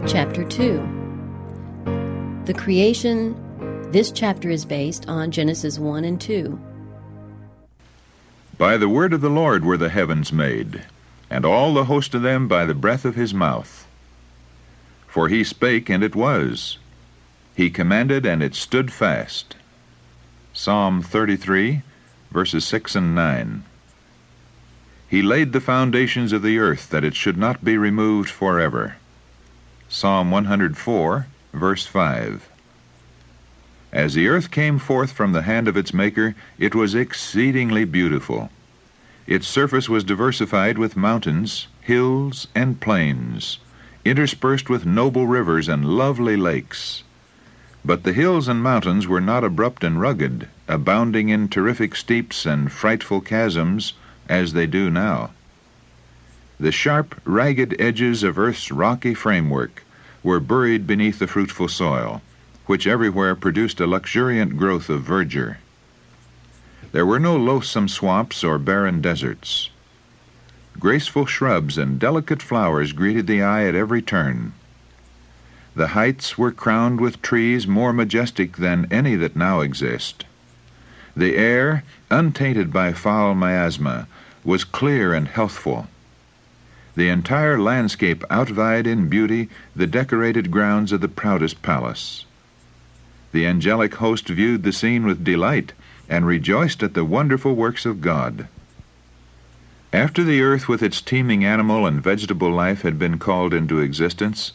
Chapter 2. The creation. This chapter is based on Genesis 1 and 2. By the word of the Lord were the heavens made, and all the host of them by the breath of his mouth. For he spake, and it was. He commanded, and it stood fast. Psalm 33, verses 6 and 9. He laid the foundations of the earth, that it should not be removed forever. Psalm 104, verse 5. As the earth came forth from the hand of its Maker, it was exceedingly beautiful. Its surface was diversified with mountains, hills, and plains, interspersed with noble rivers and lovely lakes. But the hills and mountains were not abrupt and rugged, abounding in terrific steeps and frightful chasms, as they do now. The sharp, ragged edges of earth's rocky framework were buried beneath the fruitful soil, which everywhere produced a luxuriant growth of verdure. There were no loathsome swamps or barren deserts. Graceful shrubs and delicate flowers greeted the eye at every turn. The heights were crowned with trees more majestic than any that now exist. The air, untainted by foul miasma, was clear and healthful. The entire landscape outvied in beauty the decorated grounds of the proudest palace. The angelic host viewed the scene with delight and rejoiced at the wonderful works of God. After the earth with its teeming animal and vegetable life had been called into existence,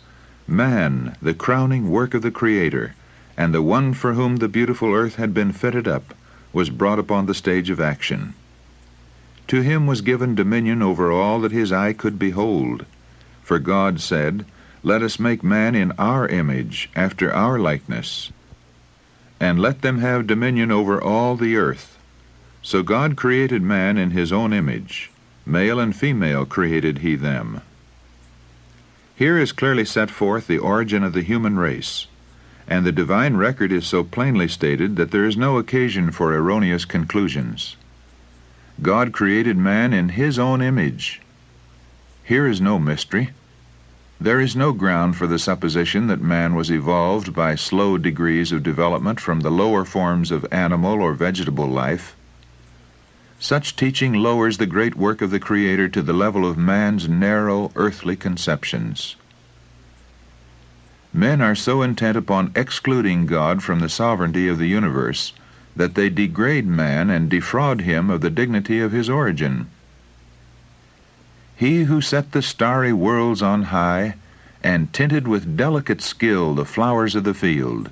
man, the crowning work of the Creator, and the one for whom the beautiful earth had been fitted up, was brought upon the stage of action. To him was given dominion over all that his eye could behold. For God said, "Let us make man in our image, after our likeness, and let them have dominion over all the earth." So God created man in his own image. Male and female created he them. Here is clearly set forth the origin of the human race, and the divine record is so plainly stated that there is no occasion for erroneous conclusions. God created man in his own image. Here is no mystery. There is no ground for the supposition that man was evolved by slow degrees of development from the lower forms of animal or vegetable life. Such teaching lowers the great work of the Creator to the level of man's narrow, earthly conceptions. Men are so intent upon excluding God from the sovereignty of the universe that they degrade man and defraud him of the dignity of his origin. He who set the starry worlds on high, and tinted with delicate skill the flowers of the field,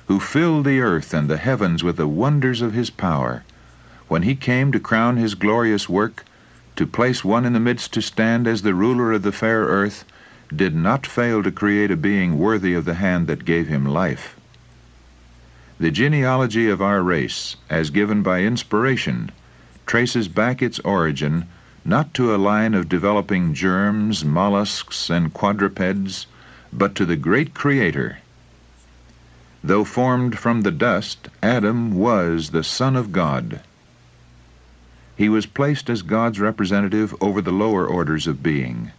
who filled the earth and the heavens with the wonders of his power, when he came to crown his glorious work, to place one in the midst to stand as the ruler of the fair earth, did not fail to create a being worthy of the hand that gave him life. The genealogy of our race, as given by inspiration, traces back its origin not to a line of developing germs, mollusks, and quadrupeds, but to the great Creator. Though formed from the dust, Adam was the Son of God. He was placed as God's representative over the lower orders of being.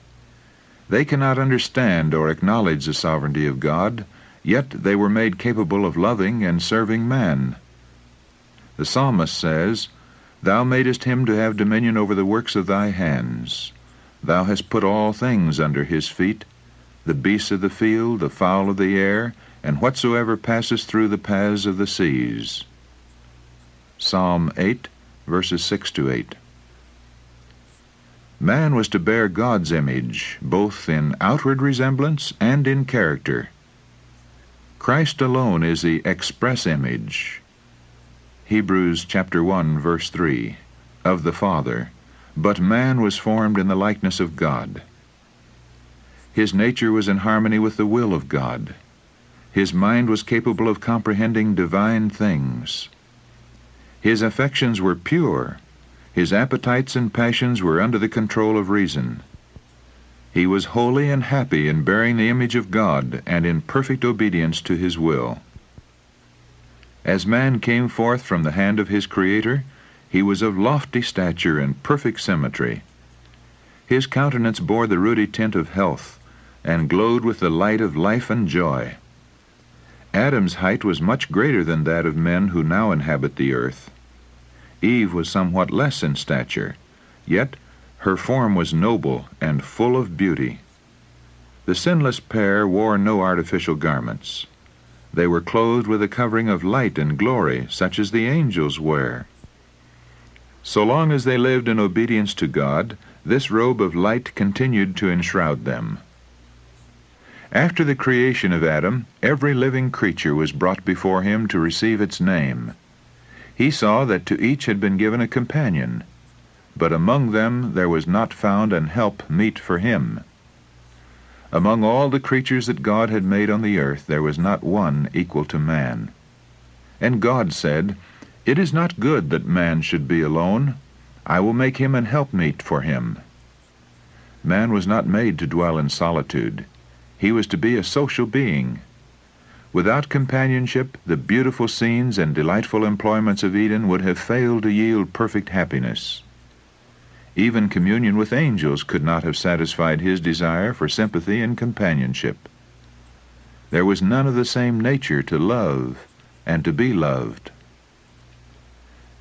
They cannot understand or acknowledge the sovereignty of God, yet they were made capable of loving and serving man. The psalmist says, "Thou madest him to have dominion over the works of thy hands. Thou hast put all things under his feet, the beasts of the field, the fowl of the air, and whatsoever passes through the paths of the seas." Psalm 8, verses 6 to 8. Man was to bear God's image, both in outward resemblance and in character. Christ alone is the express image, Hebrews chapter 1, verse 3, of the Father, but man was formed in the likeness of God. His nature was in harmony with the will of God. His mind was capable of comprehending divine things. His affections were pure. His appetites and passions were under the control of reason. He was holy and happy in bearing the image of God and in perfect obedience to his will. As man came forth from the hand of his Creator, he was of lofty stature and perfect symmetry. His countenance bore the ruddy tint of health, and glowed with the light of life and joy. Adam's height was much greater than that of men who now inhabit the earth. Eve was somewhat less in stature, yet her form was noble and full of beauty. The sinless pair wore no artificial garments. They were clothed with a covering of light and glory, such as the angels wear. So long as they lived in obedience to God, this robe of light continued to enshroud them. After the creation of Adam, every living creature was brought before him to receive its name. He saw that to each had been given a companion, but among them there was not found an help meet for him. Among all the creatures that God had made on the earth, there was not one equal to man. And God said, "It is not good that man should be alone. I will make him an helpmeet for him." Man was not made to dwell in solitude. He was to be a social being. Without companionship, the beautiful scenes and delightful employments of Eden would have failed to yield perfect happiness. Even communion with angels could not have satisfied his desire for sympathy and companionship. There was none of the same nature to love and to be loved.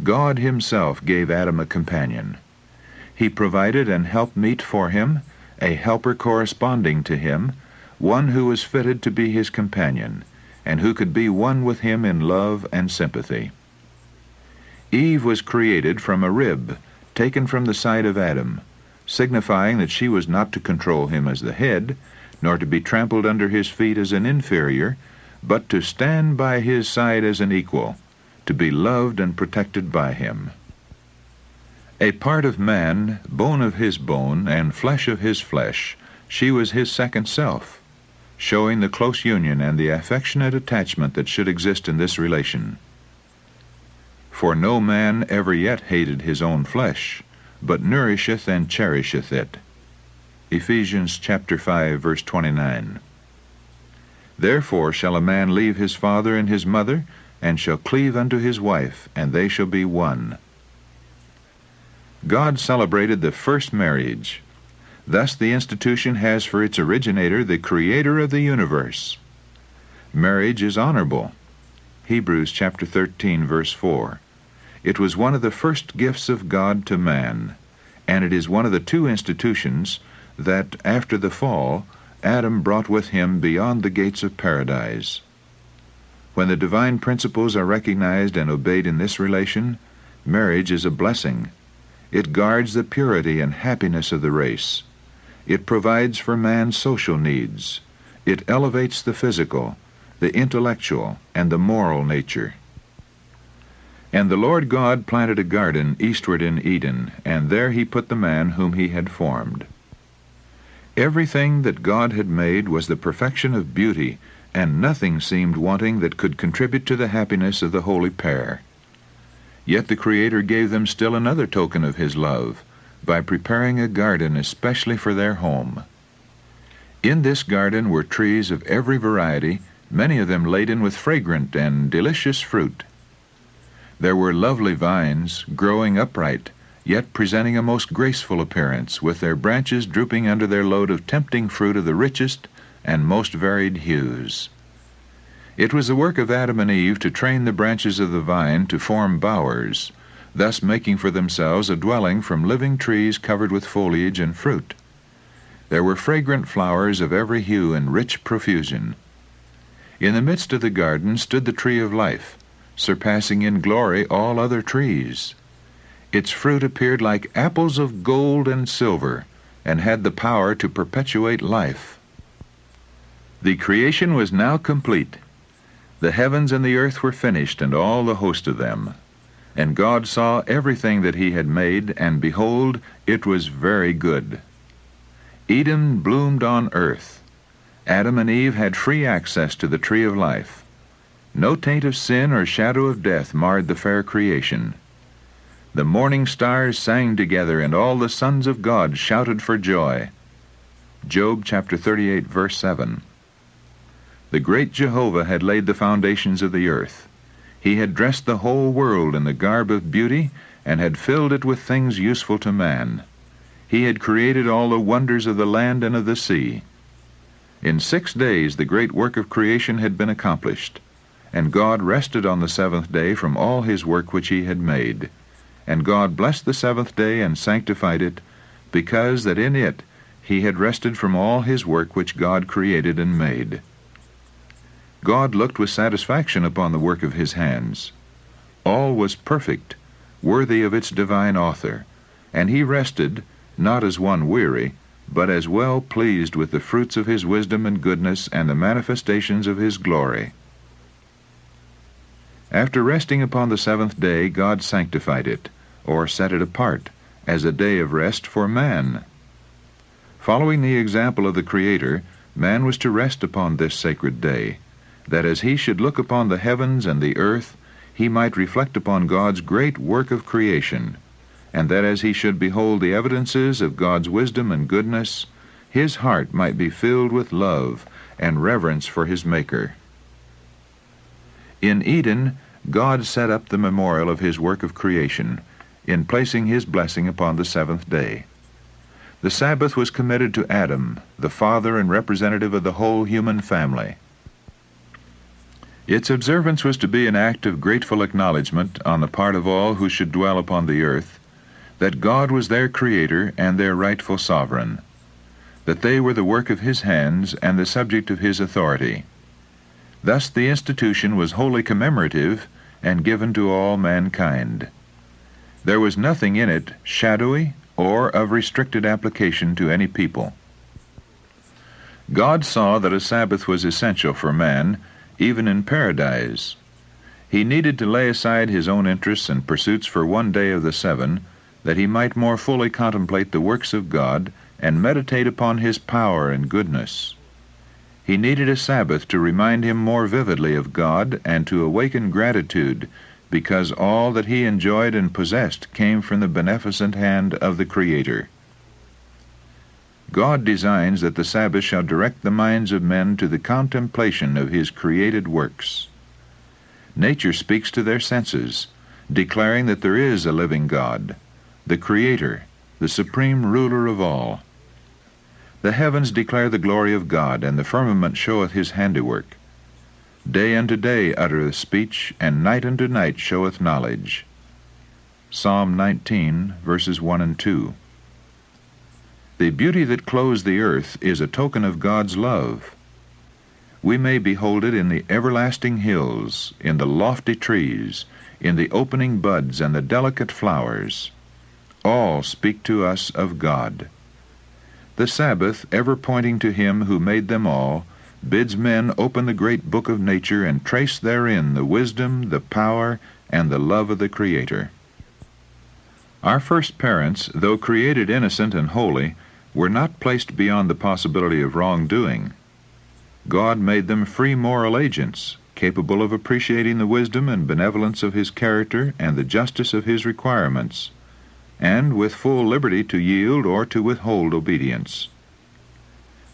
God himself gave Adam a companion. He provided an helpmeet for him, a helper corresponding to him, one who was fitted to be his companion, and who could be one with him in love and sympathy. Eve was created from a rib taken from the side of Adam, signifying that she was not to control him as the head, nor to be trampled under his feet as an inferior, but to stand by his side as an equal, to be loved and protected by him. A part of man, bone of his bone, and flesh of his flesh, she was his second self, showing the close union and the affectionate attachment that should exist in this relation. For no man ever yet hated his own flesh, but nourisheth and cherisheth it. Ephesians chapter 5, verse 29. Therefore shall a man leave his father and his mother, and shall cleave unto his wife, and they shall be one. God celebrated the first marriage. Thus the institution has for its originator the Creator of the universe. Marriage is honorable. Hebrews chapter 13, verse 4. It was one of the first gifts of God to man, and it is one of the two institutions that, after the fall, Adam brought with him beyond the gates of paradise. When the divine principles are recognized and obeyed in this relation, marriage is a blessing. It guards the purity and happiness of the race. It provides for man's social needs. It elevates the physical, the intellectual, and the moral nature. And the Lord God planted a garden eastward in Eden, and there he put the man whom he had formed. Everything that God had made was the perfection of beauty, and nothing seemed wanting that could contribute to the happiness of the holy pair. Yet the Creator gave them still another token of his love, by preparing a garden especially for their home. In this garden were trees of every variety, many of them laden with fragrant and delicious fruit. There were lovely vines, growing upright, yet presenting a most graceful appearance, with their branches drooping under their load of tempting fruit of the richest and most varied hues. It was the work of Adam and Eve to train the branches of the vine to form bowers, thus making for themselves a dwelling from living trees covered with foliage and fruit. There were fragrant flowers of every hue in rich profusion. In the midst of the garden stood the tree of life, surpassing in glory all other trees. Its fruit appeared like apples of gold and silver, and had the power to perpetuate life. The creation was now complete. The heavens and the earth were finished, and all the host of them. And God saw everything that he had made, and behold, it was very good. Eden bloomed on earth. Adam and Eve had free access to the tree of life. No taint of sin or shadow of death marred the fair creation. The morning stars sang together, and all the sons of God shouted for joy. Job chapter 38, verse 7. The great Jehovah had laid the foundations of the earth. He had dressed the whole world in the garb of beauty, and had filled it with things useful to man. He had created all the wonders of the land and of the sea. In 6 days the great work of creation had been accomplished, and God rested on the seventh day from all his work which he had made. And God blessed the seventh day and sanctified it, because that in it he had rested from all his work which God created and made. God looked with satisfaction upon the work of his hands. All was perfect, worthy of its divine author, and he rested, not as one weary, but as well pleased with the fruits of his wisdom and goodness and the manifestations of his glory. After resting upon the seventh day, God sanctified it, or set it apart, as a day of rest for man. Following the example of the Creator, man was to rest upon this sacred day, that as he should look upon the heavens and the earth, he might reflect upon God's great work of creation, and that as he should behold the evidences of God's wisdom and goodness, his heart might be filled with love and reverence for his Maker. In Eden, God set up the memorial of his work of creation in placing his blessing upon the seventh day. The Sabbath was committed to Adam, the father and representative of the whole human family. Its observance was to be an act of grateful acknowledgment on the part of all who should dwell upon the earth, that God was their Creator and their rightful sovereign, that they were the work of his hands and the subject of his authority. Thus the institution was wholly commemorative and given to all mankind. There was nothing in it shadowy or of restricted application to any people. God saw that a Sabbath was essential for man, even in paradise. He needed to lay aside his own interests and pursuits for one day of the 7, that he might more fully contemplate the works of God and meditate upon his power and goodness. He needed a Sabbath to remind him more vividly of God and to awaken gratitude, because all that he enjoyed and possessed came from the beneficent hand of the Creator. God designs that the Sabbath shall direct the minds of men to the contemplation of his created works. Nature speaks to their senses, declaring that there is a living God, the Creator, the supreme ruler of all. The heavens declare the glory of God, and the firmament showeth his handiwork. Day unto day uttereth speech, and night unto night showeth knowledge. Psalm 19, verses 1 and 2. The beauty that clothes the earth is a token of God's love. We may behold it in the everlasting hills, in the lofty trees, in the opening buds and the delicate flowers. All speak to us of God. The Sabbath, ever pointing to him who made them all, bids men open the great book of nature and trace therein the wisdom, the power, and the love of the Creator. Our first parents, though created innocent and holy, were not placed beyond the possibility of wrongdoing. God made them free moral agents, capable of appreciating the wisdom and benevolence of his character and the justice of his requirements, and with full liberty to yield or to withhold obedience.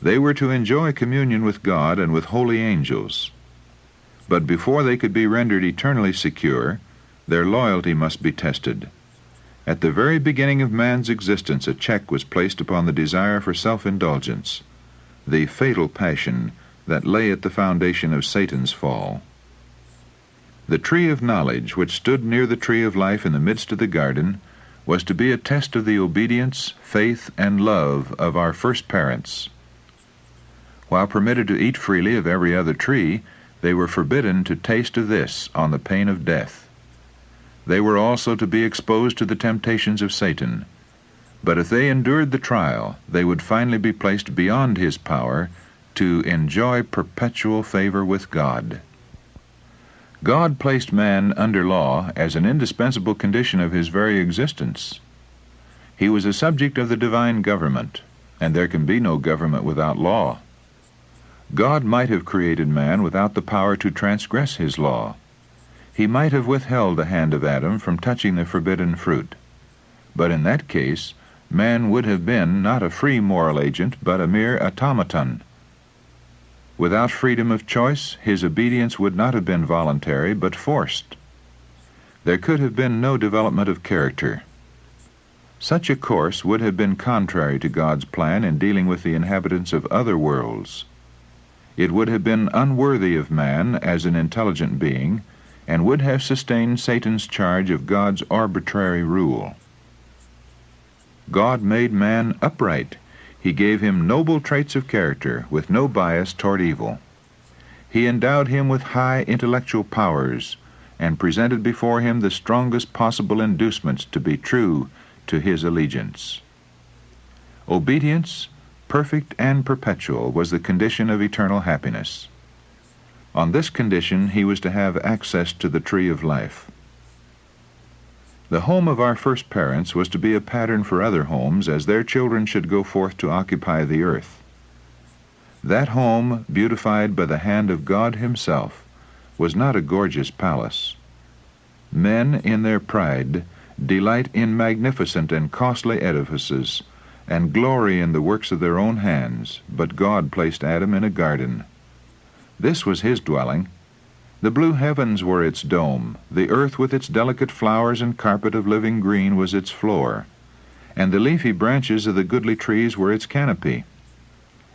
They were to enjoy communion with God and with holy angels. But before they could be rendered eternally secure, their loyalty must be tested. At the very beginning of man's existence, a check was placed upon the desire for self-indulgence, the fatal passion that lay at the foundation of Satan's fall. The tree of knowledge, which stood near the tree of life in the midst of the garden, was to be a test of the obedience, faith, and love of our first parents. While permitted to eat freely of every other tree, they were forbidden to taste of this on the pain of death. They were also to be exposed to the temptations of Satan. But if they endured the trial, they would finally be placed beyond his power to enjoy perpetual favor with God. God placed man under law as an indispensable condition of his very existence. He was a subject of the divine government, and there can be no government without law. God might have created man without the power to transgress his law. He might have withheld the hand of Adam from touching the forbidden fruit. But in that case, man would have been not a free moral agent, but a mere automaton. Without freedom of choice, his obedience would not have been voluntary, but forced. There could have been no development of character. Such a course would have been contrary to God's plan in dealing with the inhabitants of other worlds. It would have been unworthy of man as an intelligent being, and would have sustained Satan's charge of God's arbitrary rule. God made man upright. He gave him noble traits of character, with no bias toward evil. He endowed him with high intellectual powers, and presented before him the strongest possible inducements to be true to his allegiance. Obedience, perfect and perpetual, was the condition of eternal happiness. On this condition he was to have access to the tree of life. The home of our first parents was to be a pattern for other homes as their children should go forth to occupy the earth. That home, beautified by the hand of God Himself, was not a gorgeous palace. Men, in their pride, delight in magnificent and costly edifices, and glory in the works of their own hands, but God placed Adam in a garden. This was his dwelling. The blue heavens were its dome, the earth with its delicate flowers and carpet of living green was its floor, and the leafy branches of the goodly trees were its canopy.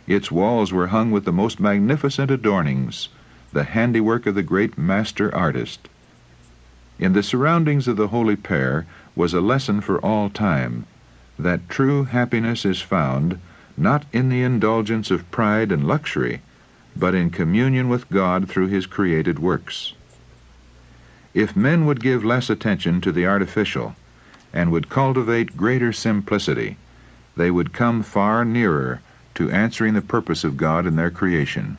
Its walls were hung with the most magnificent adornings, the handiwork of the great master artist. In the surroundings of the holy pair was a lesson for all time, that true happiness is found not in the indulgence of pride and luxury, but in communion with God through His created works. If men would give less attention to the artificial, and would cultivate greater simplicity, they would come far nearer to answering the purpose of God in their creation.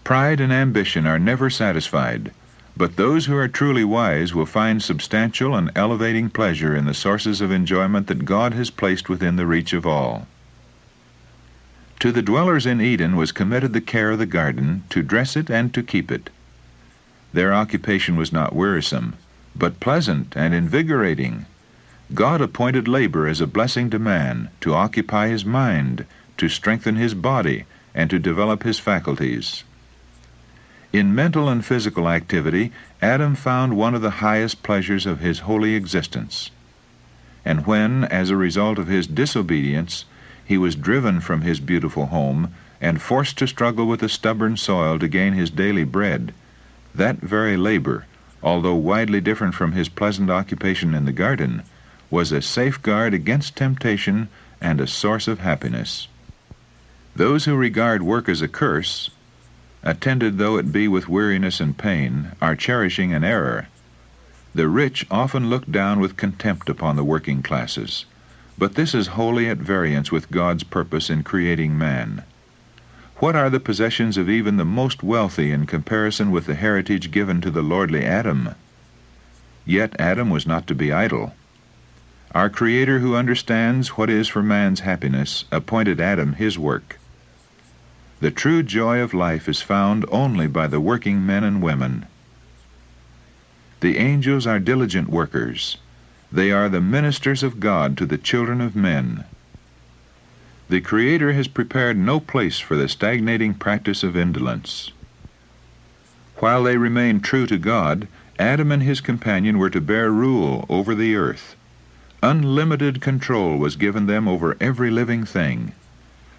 Pride and ambition are never satisfied, but those who are truly wise will find substantial and elevating pleasure in the sources of enjoyment that God has placed within the reach of all. To the dwellers in Eden was committed the care of the garden, to dress it and to keep it. Their occupation was not wearisome, but pleasant and invigorating. God appointed labor as a blessing to man, to occupy his mind, to strengthen his body, and to develop his faculties. In mental and physical activity, Adam found one of the highest pleasures of his holy existence. And when, as a result of his disobedience, he was driven from his beautiful home and forced to struggle with the stubborn soil to gain his daily bread, that very labor, although widely different from his pleasant occupation in the garden, was a safeguard against temptation and a source of happiness. Those who regard work as a curse, attended though it be with weariness and pain, are cherishing an error. The rich often look down with contempt upon the working classes, but this is wholly at variance with God's purpose in creating man. What are the possessions of even the most wealthy in comparison with the heritage given to the lordly Adam? Yet Adam was not to be idle. Our Creator, who understands what is for man's happiness, appointed Adam his work. The true joy of life is found only by the working men and women. The angels are diligent workers. They are the ministers of God to the children of men. The Creator has prepared no place for the stagnating practice of indolence. While they remained true to God, Adam and his companion were to bear rule over the earth. Unlimited control was given them over every living thing.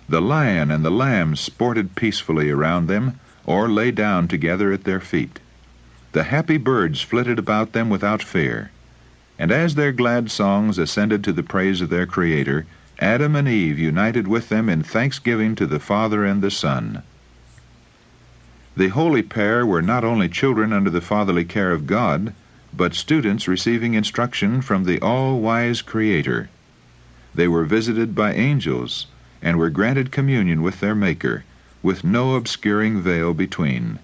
The lion and the lamb sported peacefully around them, or lay down together at their feet. The happy birds flitted about them without fear. And as their glad songs ascended to the praise of their Creator, Adam and Eve united with them in thanksgiving to the Father and the Son. The holy pair were not only children under the fatherly care of God, but students receiving instruction from the all-wise Creator. They were visited by angels, and were granted communion with their Maker, with no obscuring veil between.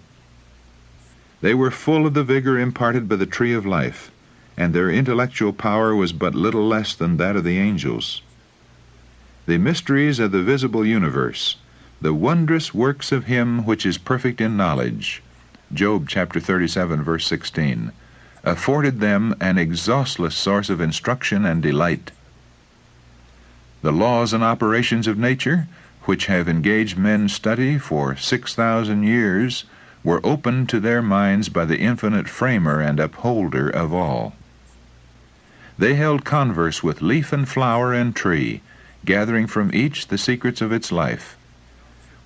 They were full of the vigor imparted by the tree of life, and their intellectual power was but little less than that of the angels. The mysteries of the visible universe, the wondrous works of Him which is perfect in knowledge, Job chapter 37, verse 16, afforded them an exhaustless source of instruction and delight. The laws and operations of nature, which have engaged men's study for 6,000 years, were opened to their minds by the infinite Framer and Upholder of all. They held converse with leaf and flower and tree, gathering from each the secrets of its life.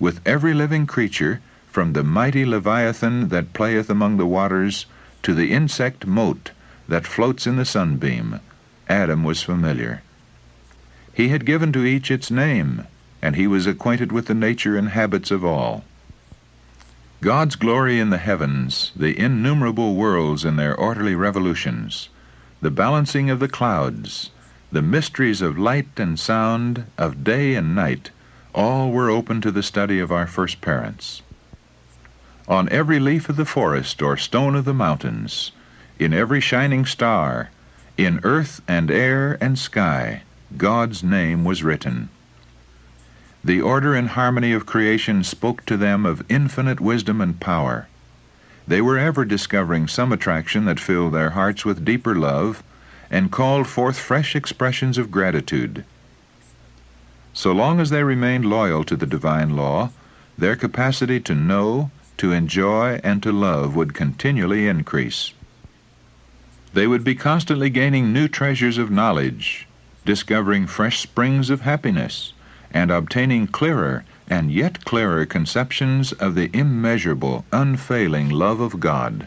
with every living creature, from the mighty Leviathan that playeth among the waters to the insect mote that floats in the sunbeam, Adam was familiar. He had given to each its name, and he was acquainted with the nature and habits of all. God's glory in the heavens, the innumerable worlds in their orderly revolutions, the balancing of the clouds, the mysteries of light and sound, of day and night, all were open to the study of our first parents. On every leaf of the forest or stone of the mountains, in every shining star, in earth and air and sky, God's name was written. The order and harmony of creation spoke to them of infinite wisdom and power. They were ever discovering some attraction that filled their hearts with deeper love and called forth fresh expressions of gratitude. So long as they remained loyal to the divine law, their capacity to know, to enjoy, and to love would continually increase. They would be constantly gaining new treasures of knowledge, discovering fresh springs of happiness, and obtaining clearer and yet clearer conceptions of the immeasurable, unfailing love of God.